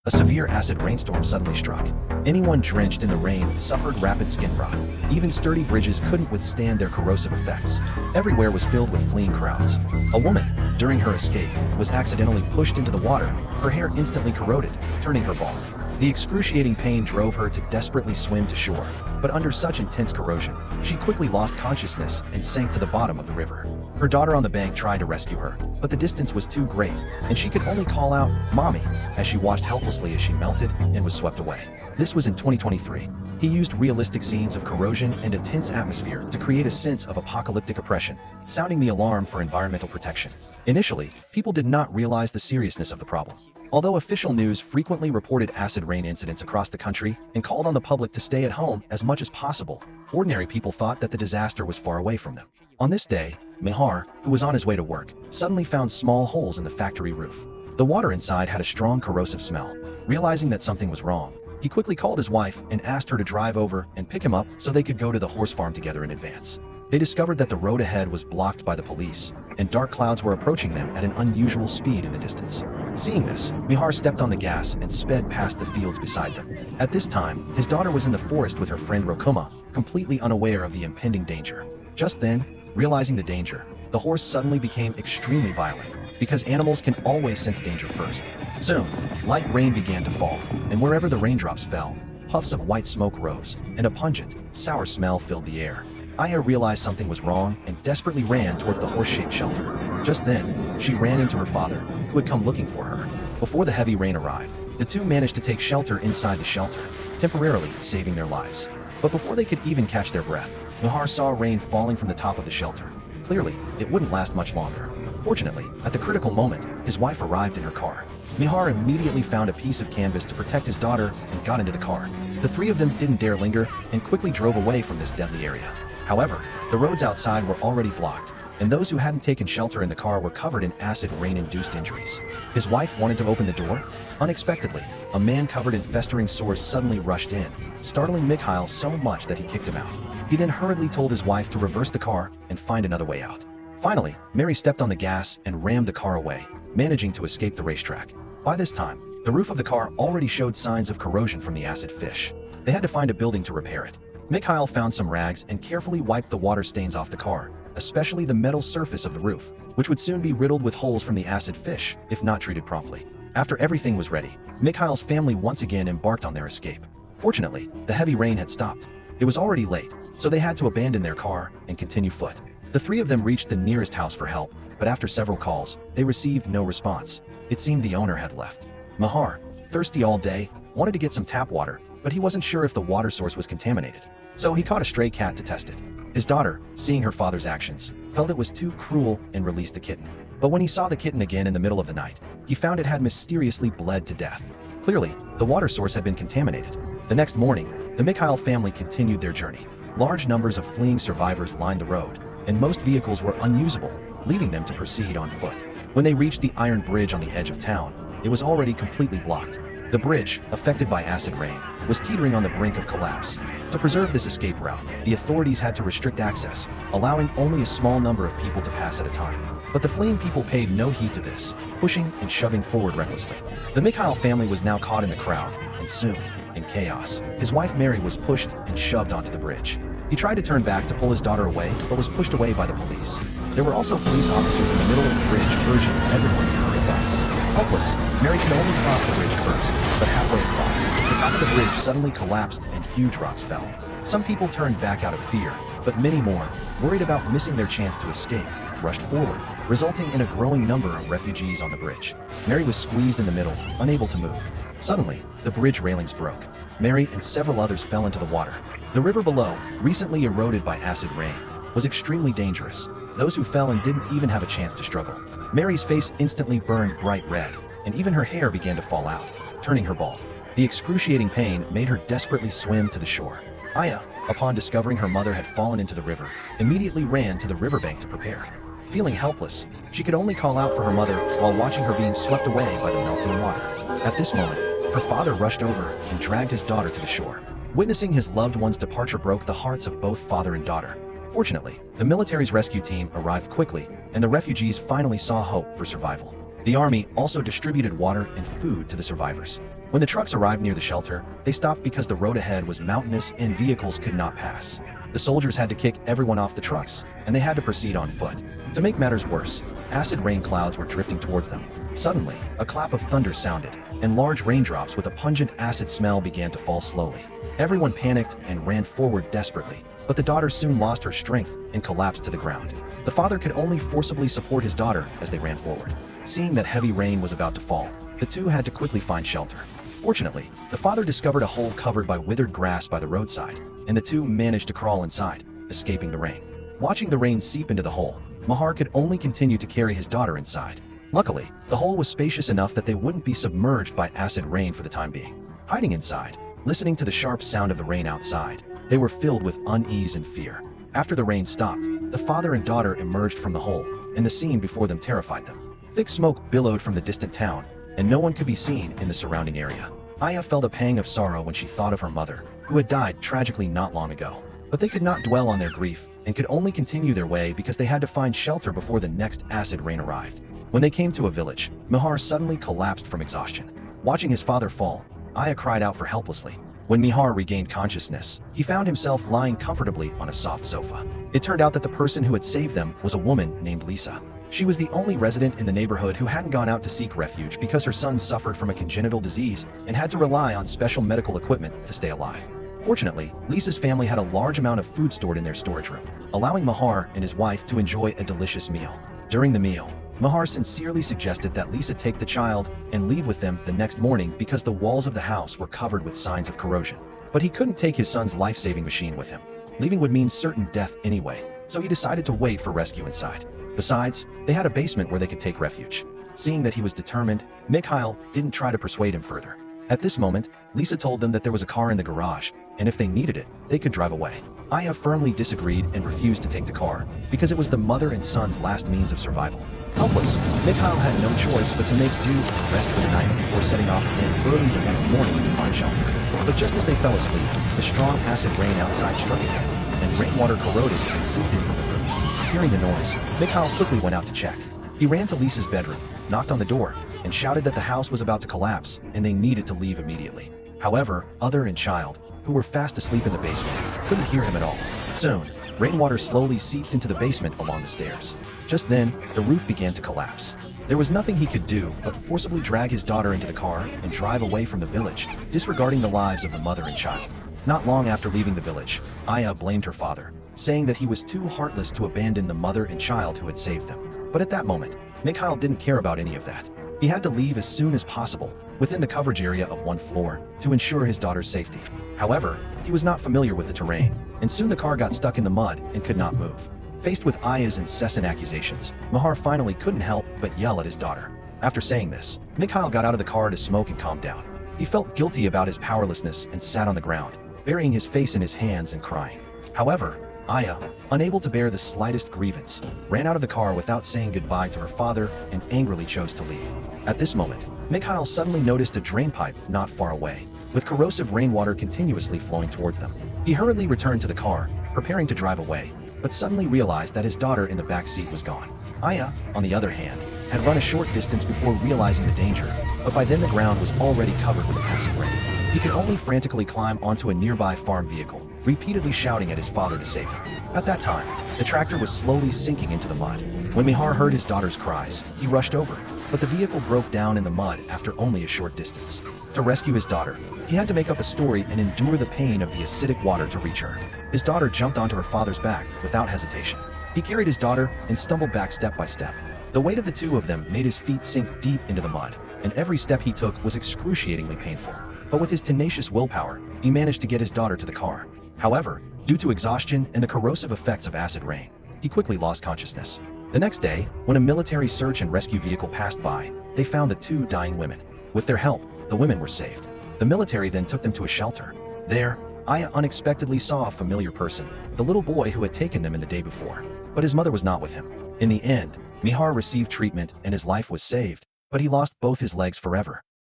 A severe acid rainstorm suddenly struck. Anyone drenched in the rain suffered rapid skin rot. Even sturdy bridges couldn't withstand their corrosive effects. Everywhere was filled with fleeing crowds. A woman, during her escape, was accidentally pushed into the water. Her hair instantly corroded, turning her bald. The excruciating pain drove her to desperately swim to shore, but under such intense corrosion, she quickly lost consciousness and sank to the bottom of the river. Her daughter on the bank tried to rescue her, but the distance was too great, and she could only call out, "Mommy," as she watched helplessly as she melted and was swept away. This was in 2023. He used realistic scenes of corrosion and a tense atmosphere to create a sense of apocalyptic oppression, sounding the alarm for environmental protection. Initially, people did not realize the seriousness of the problem. Although official news frequently reported acid rain incidents across the country and called on the public to stay at home as much as possible, ordinary people thought that the disaster was far away from them. On this day, Mihar, who was on his way to work, suddenly found small holes in the factory roof. The water inside had a strong corrosive smell. Realizing that something was wrong, he quickly called his wife and asked her to drive over and pick him up so they could go to the horse farm together in advance. They discovered that the road ahead was blocked by the police, and dark clouds were approaching them at an unusual speed in the distance. Seeing this, Mihar stepped on the gas and sped past the fields beside them. At this time, his daughter was in the forest with her friend Rokuma, completely unaware of the impending danger. Just then, realizing the danger, the horse suddenly became extremely violent, because animals can always sense danger first. Soon, light rain began to fall, and wherever the raindrops fell, puffs of white smoke rose, and a pungent, sour smell filled the air. Aya realized something was wrong and desperately ran towards the horse-shaped shelter. Just then, she ran into her father, who had come looking for her. Before the heavy rain arrived, the two managed to take shelter inside the shelter, temporarily saving their lives. But before they could even catch their breath, Mihar saw rain falling from the top of the shelter. Clearly, it wouldn't last much longer. Fortunately, at the critical moment, his wife arrived in her car. Mihar immediately found a piece of canvas to protect his daughter and got into the car. The three of them didn't dare linger and quickly drove away from this deadly area. However, the roads outside were already blocked, and those who hadn't taken shelter in the car were covered in acid rain-induced injuries. His wife wanted to open the door. Unexpectedly, a man covered in festering sores suddenly rushed in, startling Mikhail so much that he kicked him out. He then hurriedly told his wife to reverse the car and find another way out. Finally, Mary stepped on the gas and rammed the car away, managing to escape the racetrack. By this time, the roof of the car already showed signs of corrosion from the acid fish. They had to find a building to repair it. Mikhail found some rags and carefully wiped the water stains off the car, especially the metal surface of the roof, which would soon be riddled with holes from the acid fish if not treated promptly. After everything was ready, Mikhail's family once again embarked on their escape. Fortunately, the heavy rain had stopped. It was already late, so they had to abandon their car and continue foot. The three of them reached the nearest house for help, but after several calls, they received no response. It seemed the owner had left. Mihar, thirsty all day, wanted to get some tap water, but he wasn't sure if the water source was contaminated. So he caught a stray cat to test it. His daughter, seeing her father's actions, felt it was too cruel and released the kitten. But when he saw the kitten again in the middle of the night, he found it had mysteriously bled to death. Clearly, the water source had been contaminated. The next morning, the Mikhail family continued their journey. Large numbers of fleeing survivors lined the road, and most vehicles were unusable, leaving them to proceed on foot. When they reached the iron bridge on the edge of town, it was already completely blocked. The bridge, affected by acid rain, was teetering on the brink of collapse. To preserve this escape route, the authorities had to restrict access, allowing only a small number of people to pass at a time. But the fleeing people paid no heed to this, pushing and shoving forward recklessly. The Mikhail family was now caught in the crowd, and soon, in chaos, his wife Mary was pushed and shoved onto the bridge. He tried to turn back to pull his daughter away, but was pushed away by the police. There were also police officers in the middle of the bridge urging everyone to hurry fast. Helpless, Mary could only cross the bridge first, but halfway across, the top of the bridge suddenly collapsed and huge rocks fell. Some people turned back out of fear, but many more, worried about missing their chance to escape, rushed forward, resulting in a growing number of refugees on the bridge. Mary was squeezed in the middle, unable to move. Suddenly, the bridge railings broke. Mary and several others fell into the water. The river below, recently eroded by acid rain, was extremely dangerous. Those who fell and didn't even have a chance to struggle. Mary's face instantly burned bright red, and even her hair began to fall out, turning her bald. The excruciating pain made her desperately swim to the shore. Aya, upon discovering her mother had fallen into the river, immediately ran to the riverbank to prepare. Feeling helpless, she could only call out for her mother while watching her being swept away by the melting water. At this moment, her father rushed over and dragged his daughter to the shore. Witnessing his loved one's departure broke the hearts of both father and daughter. Fortunately, the military's rescue team arrived quickly, and the refugees finally saw hope for survival. The army also distributed water and food to the survivors. When the trucks arrived near the shelter, they stopped because the road ahead was mountainous and vehicles could not pass. The soldiers had to kick everyone off the trucks, and they had to proceed on foot. To make matters worse, acid rain clouds were drifting towards them. Suddenly, a clap of thunder sounded, and large raindrops with a pungent acid smell began to fall slowly. Everyone panicked and ran forward desperately, but the daughter soon lost her strength and collapsed to the ground. The father could only forcibly support his daughter as they ran forward. Seeing that heavy rain was about to fall, the two had to quickly find shelter. Fortunately, the father discovered a hole covered by withered grass by the roadside, and the two managed to crawl inside, escaping the rain. Watching the rain seep into the hole, Mahar could only continue to carry his daughter inside. Luckily, the hole was spacious enough that they wouldn't be submerged by acid rain for the time being. Hiding inside, listening to the sharp sound of the rain outside, they were filled with unease and fear. After the rain stopped, the father and daughter emerged from the hole, and the scene before them terrified them. Thick smoke billowed from the distant town, and no one could be seen in the surrounding area. Aya felt a pang of sorrow when she thought of her mother, who had died tragically not long ago. But they could not dwell on their grief, and could only continue their way because they had to find shelter before the next acid rain arrived. When they came to a village, Mihar suddenly collapsed from exhaustion. Watching his father fall, Aya cried out for helplessly. When Mihar regained consciousness, he found himself lying comfortably on a soft sofa. It turned out that the person who had saved them was a woman named Lisa. She was the only resident in the neighborhood who hadn't gone out to seek refuge because her son suffered from a congenital disease and had to rely on special medical equipment to stay alive. Fortunately, Lisa's family had a large amount of food stored in their storage room, allowing Mahar and his wife to enjoy a delicious meal. During the meal, Mahar sincerely suggested that Lisa take the child and leave with them the next morning because the walls of the house were covered with signs of corrosion. But he couldn't take his son's life-saving machine with him. Leaving would mean certain death anyway, so he decided to wait for rescue inside. Besides, they had a basement where they could take refuge. Seeing that he was determined, Mikhail didn't try to persuade him further. At this moment, Lisa told them that there was a car in the garage, and if they needed it, they could drive away. Aya firmly disagreed and refused to take the car, because it was the mother and son's last means of survival. Helpless, Mikhail had no choice but to make do and rest for the night before setting off again early the next morning to find shelter. But just as they fell asleep, the strong acid rain outside struck again, and rainwater corroded and seeped in from the roof. Hearing the noise, Mikhail quickly went out to check. He ran to Lisa's bedroom, knocked on the door, and shouted that the house was about to collapse and they needed to leave immediately. However, Other and Child, who were fast asleep in the basement, couldn't hear him at all. Soon, rainwater slowly seeped into the basement along the stairs. Just then, the roof began to collapse. There was nothing he could do but forcibly drag his daughter into the car and drive away from the village, disregarding the lives of the mother and child. Not long after leaving the village, Aya blamed her father, saying that he was too heartless to abandon the mother and child who had saved them. But at that moment, Mikhail didn't care about any of that. He had to leave as soon as possible, within the coverage area of one floor, to ensure his daughter's safety. However, he was not familiar with the terrain, and soon the car got stuck in the mud and could not move. Faced with Aya's incessant accusations, Mahar finally couldn't help but yell at his daughter. After saying this, Mikhail got out of the car to smoke and calm down. He felt guilty about his powerlessness and sat on the ground, burying his face in his hands and crying. However, Aya, unable to bear the slightest grievance, ran out of the car without saying goodbye to her father and angrily chose to leave. At this moment, Mikhail suddenly noticed a drain pipe not far away, with corrosive rainwater continuously flowing towards them. He hurriedly returned to the car, preparing to drive away, but suddenly realized that his daughter in the back seat was gone. Aya, on the other hand, had run a short distance before realizing the danger, but by then the ground was already covered with acid rain. He could only frantically climb onto a nearby farm vehicle, repeatedly shouting at his father to save him. At that time, the tractor was slowly sinking into the mud. When Mihar heard his daughter's cries, he rushed over, but the vehicle broke down in the mud after only a short distance. To rescue his daughter, he had to make up a story and endure the pain of the acidic water to reach her. His daughter jumped onto her father's back without hesitation. He carried his daughter and stumbled back step by step. The weight of the two of them made his feet sink deep into the mud, and every step he took was excruciatingly painful. But with his tenacious willpower, he managed to get his daughter to the car. However, due to exhaustion and the corrosive effects of acid rain, he quickly lost consciousness. The next day, when a military search and rescue vehicle passed by, they found the two dying women. With their help, the women were saved. The military then took them to a shelter. There, Aya unexpectedly saw a familiar person, the little boy who had taken them in the day before. But his mother was not with him. In the end, Mihar received treatment and his life was saved, but he lost both his legs forever.